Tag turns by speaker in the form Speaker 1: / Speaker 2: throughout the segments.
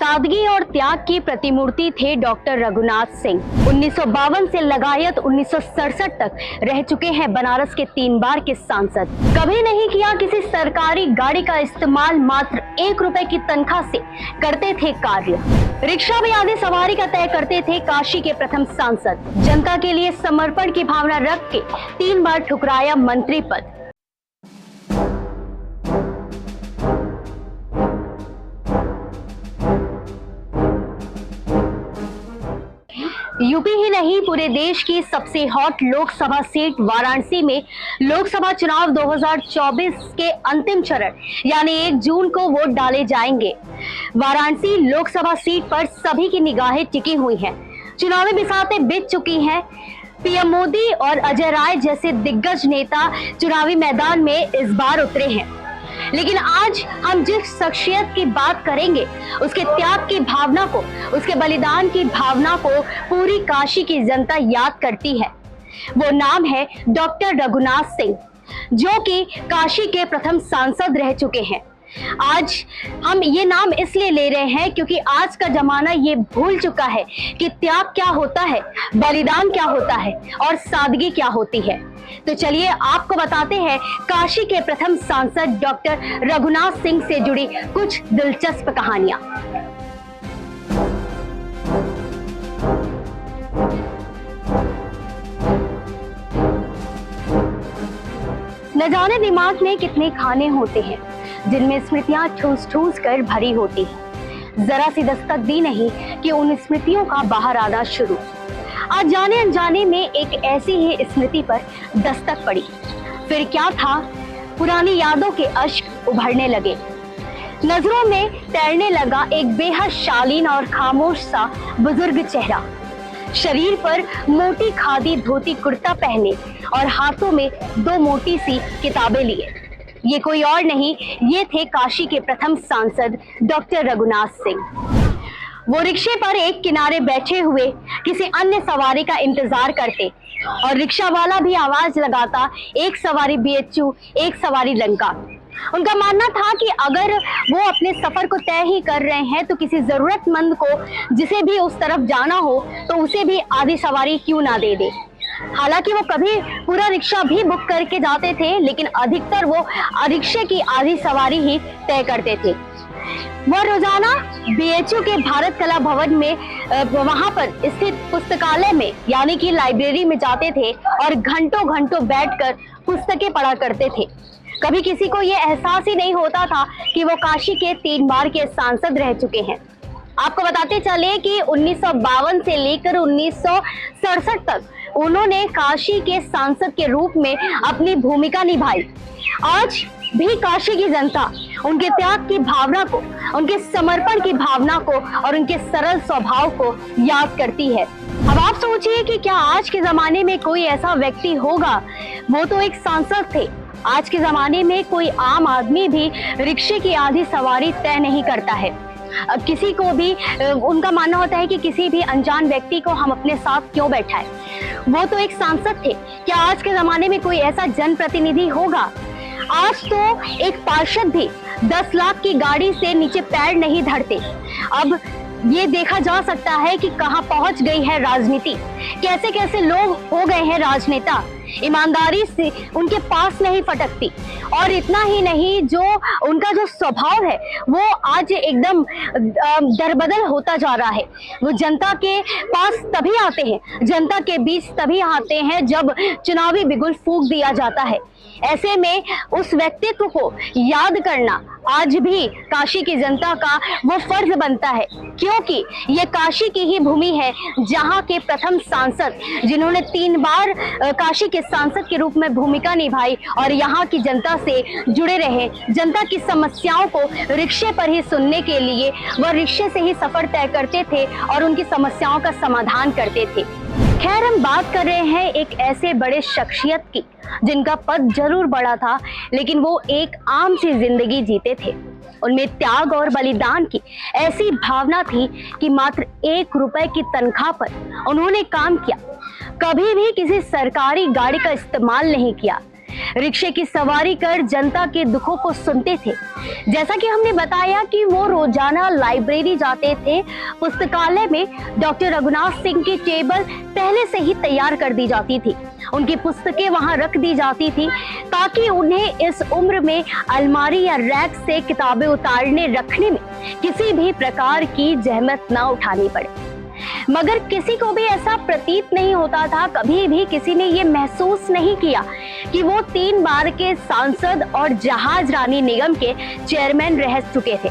Speaker 1: सादगी और त्याग की प्रतिमूर्ति थे डॉक्टर रघुनाथ सिंह। 1952 से लगायत 1967 तक रह चुके हैं बनारस के 3 बार के सांसद। कभी नहीं किया किसी सरकारी गाड़ी का इस्तेमाल, मात्र 1 रुपए की तनख्वाह से करते थे कार्य। रिक्शा में आधी सवारी का तय करते थे काशी के प्रथम सांसद। जनता के लिए समर्पण की भावना रख के 3 बार ठुकराया मंत्री पद। यूपी ही नहीं, पूरे देश की सबसे हॉट लोकसभा सीट वाराणसी में लोकसभा चुनाव 2024 के अंतिम चरण यानी 1 जून को वोट डाले जाएंगे। वाराणसी लोकसभा सीट पर सभी की निगाहें टिकी हुई हैं। चुनावी बिसातें बीत चुकी हैं। पीएम मोदी और अजय राय जैसे दिग्गज नेता चुनावी मैदान में इस बार उतरे हैं, लेकिन आज हम जिस शख्सियत की बात करेंगे उसके त्याग की भावना को, उसके बलिदान की भावना को पूरी काशी की जनता याद करती है। वो नाम है डॉक्टर रघुनाथ सिंह, जो कि काशी के प्रथम सांसद रह चुके हैं। आज हम ये नाम इसलिए ले रहे हैं क्योंकि आज का जमाना ये भूल चुका है कि त्याग क्या होता है, बलिदान क्या होता है और सादगी क्या होती है। तो चलिए आपको बताते हैं काशी के प्रथम सांसद डॉक्टर रघुनाथ सिंह से जुड़ी कुछ दिलचस्प कहानियां। न जाने दिमाग में कितने खाने होते हैं जिनमें स्मृतियां ठूस ठूस कर भरी होती हैं। जरा सी दस्तक दी नहीं कि उन स्मृतियों का बाहर आना शुरू। आज जाने अनजाने में एक ऐसी ही स्मृति पर दस्तक पड़ी। फिर क्या था, पुरानी यादों के अश्क उभरने लगे। नजरों में तैरने लगा एक बेहद शालीन और खामोश सा बुजुर्ग चेहरा। शरीर पर मोटी खादी धोती कुर्ता पहने और हाथों में 2 मोटी सी किताबें लिए। ये कोई और नहीं, ये थे काशी के प्रथम सांसद डॉक्टर रघुनाथ सिंह। वो रिक्शे पर एक किनारे बैठे हुए किसी अन्य सवारी का इंतजार करते और रिक्शा वाला भी आवाज लगाता, 1 सवारी बीएचयू, 1 सवारी लंका। उनका मानना था कि अगर वो अपने सफर को तय ही कर रहे हैं तो किसी जरूरतमंद को जिसे भी उस तरफ जाना हो तो उसे भी आधी सवारी क्यों ना दे दे। हालांकि वो कभी पूरा रिक्शा भी बुक करके जाते थे, लेकिन अधिकतर वो रिक्शे की आधी सवारी ही तय करते थे। वह रोजाना बीएचयू के भारत कला भवन में वहां पर स्थित पुस्तकालय में यानी कि लाइब्रेरी में जाते थे और घंटों घंटों बैठकर पुस्तकें पढ़ा करते थे। कभी किसी को यह एहसास ही नहीं होता था कि वो काशी के 3 बार के सांसद रह चुके हैं। आपको बताते चले कि 1952 से लेकर 1967 तक उन्होंने काशी के सांसद के रूप में अपनी भूमिका निभाई। आज भी काशी की जनता उनके त्याग की भावना को, उनके समर्पण की भावना को और उनके सरल स्वभाव को याद करती है। अब आप सोचिए कि क्या आज के जमाने में कोई ऐसा व्यक्ति होगा? वो तो एक सांसद थे। आज के जमाने में कोई आम आदमी भी रिक्शे की आधी सवारी तय नहीं करता है। किसी को भी उनका मानना होता है कि किसी भी अनजान व्यक्ति को हम अपने साथ क्यों बैठाएं। वो तो एक सांसद थे। क्या आज के जमाने में कोई ऐसा जनप्रतिनिधि होगा? आज तो एक पार्षद भी 10 लाख की गाड़ी से नीचे पैर नहीं धरते। अब ये देखा जा सकता है कि कहां पहुंच गई है राजनीति, कैसे कैसे लोग हो गए हैं राजनेता। ईमानदारी से उनके पास नहीं फटकती और इतना ही नहीं, जो उनका जो स्वभाव है वो आज एकदम दरबदल होता जा रहा है। वो जनता के पास तभी आते हैं, जनता के बीच तभी आते हैं जब चुनावी बिगुल फूंक दिया जाता है। ऐसे में उस व्यक्तित्व को याद करना आज भी काशी की जनता का वो फर्ज बनता है, क्योंकि ये काशी की ही भूमि है जहां के प्रथम सांसद, जिन्होंने 3 बार काशी के सांसद के रूप में भूमिका निभाई और यहाँ की जनता से जुड़े रहे। जनता की समस्याओं को रिक्शे पर ही सुनने के लिए वह रिक्शे से ही सफर तय करते थे और उनकी समस्याओं का समाधान करते थे। खैर, हम बात कर रहे हैं एक ऐसे बड़े शख्सियत की जिनका पद जरूर बड़ा था, लेकिन वो एक आम सी जिंदगी जीते थे। उनमें त्याग और बलिदान की ऐसी भावना थी कि मात्र 1 रुपए की तनख्वाह पर उन्होंने काम किया। कभी भी किसी सरकारी गाड़ी का इस्तेमाल नहीं किया। रिक्शे की सवारी कर जनता के दुखों को सुनते थे। जैसा कि हमने बताया कि वो रोजाना लाइब्रेरी जाते थे। पुस्तकालय में डॉक्टर रघुनाथ सिंह की टेबल पहले से ही तैयार कर दी जाती थी। उनकी पुस्तकें वहां रख दी जाती थी ताकि उन्हें इस उम्र में अलमारी या रैक से किताबें उतारने रखने में किसी भी प्रकार की जहमत ना उठानी पड़े। मगर किसी को भी ऐसा प्रतीत नहीं होता था, कभी भी किसी ने ये महसूस नहीं किया कि वो 3 बार के सांसद और जहाज रानी निगम के चेयरमैन रह चुके थे।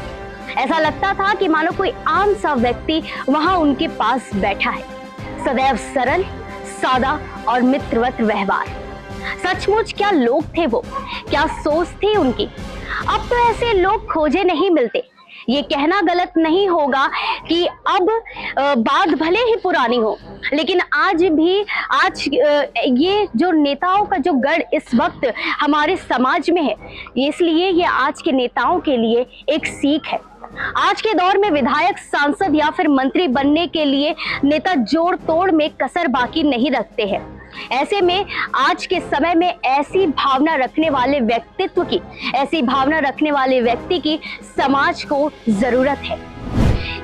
Speaker 1: ऐसा लगता था कि मानो कोई आम सा व्यक्ति वहां उनके पास बैठा है। सदैव सरल, सादा और मित्रवत व्यवहार। सचमुच क्या लोग थे वो, क्या सोच थी उनकी। अब तो ऐसे लोग खोजे नहीं मिलते। ये कहना गलत नहीं होगा कि अब बात भले ही पुरानी हो, लेकिन आज ये जो नेताओं का जो गढ़ इस वक्त हमारे समाज में है, इसलिए ये आज के नेताओं के लिए एक सीख है। आज के दौर में विधायक, सांसद या फिर मंत्री बनने के लिए नेता जोड़ तोड़ में कसर बाकी नहीं रखते हैं। ऐसे में आज के समय में ऐसी भावना रखने वाले व्यक्ति की समाज को जरूरत है।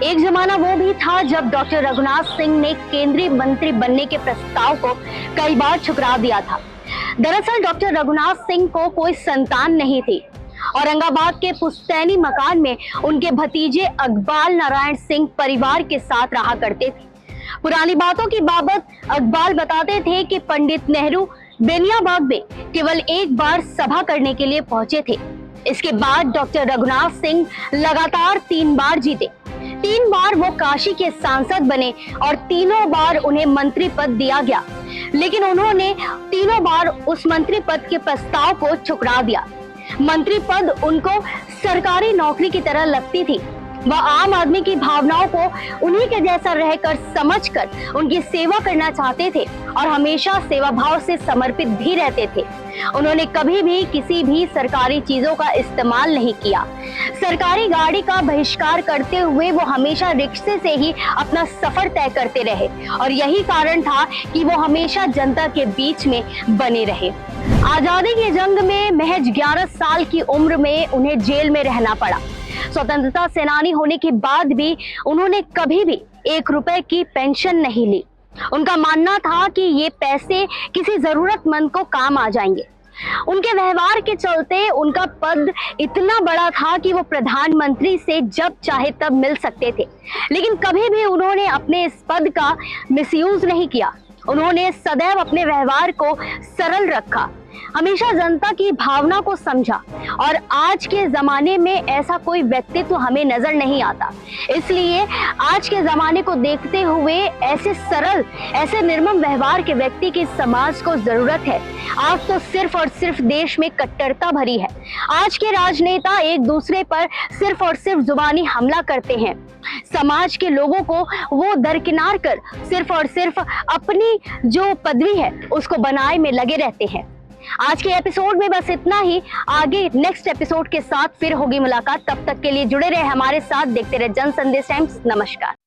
Speaker 1: एक जमाना वो भी था जब डॉक्टर रघुनाथ सिंह ने केंद्रीय मंत्री बनने के प्रस्ताव को कई बार ठुकरा दिया था। दरअसल डॉक्टर रघुनाथ सिंह को कोई संतान नहीं थी। औरंगाबाद के पुश्तैनी मकान में उनके भतीजे अकबाल नारायण सिंह परिवार के साथ रहा करते थे। पुरानी बातों की बाबत अकबाल बताते थे कि पंडित नेहरू बेनियाबाग में केवल एक बार सभा करने के लिए पहुंचे थे। इसके बाद डॉक्टर रघुनाथ सिंह लगातार 3 बार जीते। 3 बार वो काशी के सांसद बने और तीनों बार उन्हें मंत्री पद दिया गया, लेकिन उन्होंने तीनों बार उस मंत्री पद के प्रस्ताव को ठुकरा दिया। मंत्री पद उनको सरकारी नौकरी की तरह लगती थी। वह आम आदमी की भावनाओं को उन्हीं के जैसा रहकर समझकर उनकी सेवा करना चाहते थे और हमेशा सेवा भाव से समर्पित भी रहते थे। उन्होंने कभी भी किसी भी सरकारी चीजों का इस्तेमाल नहीं किया। सरकारी गाड़ी का बहिष्कार करते हुए वो हमेशा रिक्शे से ही अपना सफर तय करते रहे और यही कारण था कि वो हमेशा जनता के बीच में बने रहे। आजादी की जंग में महज 11 साल की उम्र में उन्हें जेल में रहना पड़ा। स्वतंत्रता सेनानी होने के बाद भी उन्होंने कभी भी 1 रुपए की पेंशन नहीं ली। उनका मानना था कि ये पैसे किसी जरूरतमंद को काम आ जाएंगे। उनके व्यवहार के चलते उनका पद इतना बड़ा था कि वो प्रधानमंत्री से जब चाहे तब मिल सकते थे, लेकिन कभी भी उन्होंने अपने इस पद का मिसयूज नहीं किया। उन्होंने सदैव अपने व्यवहार को सरल रखा, हमेशा जनता की भावना को समझा और आज के जमाने में ऐसा कोई व्यक्तित्व हमें नजर नहीं आता। इसलिए आज के जमाने को देखते हुए ऐसे सरल, ऐसे निर्मम व्यवहार के व्यक्ति की समाज को जरूरत है। आज तो सिर्फ और सिर्फ देश में कट्टरता भरी है। आज के राजनेता एक दूसरे पर सिर्फ और सिर्फ जुबानी हमला करते हैं। समाज के लोगों को वो दरकिनार कर सिर्फ और सिर्फ अपनी जो पदवी है उसको बनाए में लगे रहते हैं। आज के एपिसोड में बस इतना ही। आगे नेक्स्ट एपिसोड के साथ फिर होगी मुलाकात। तब तक के लिए जुड़े रहे हमारे साथ, देखते रहे जन संदेश टाइम्स। नमस्कार।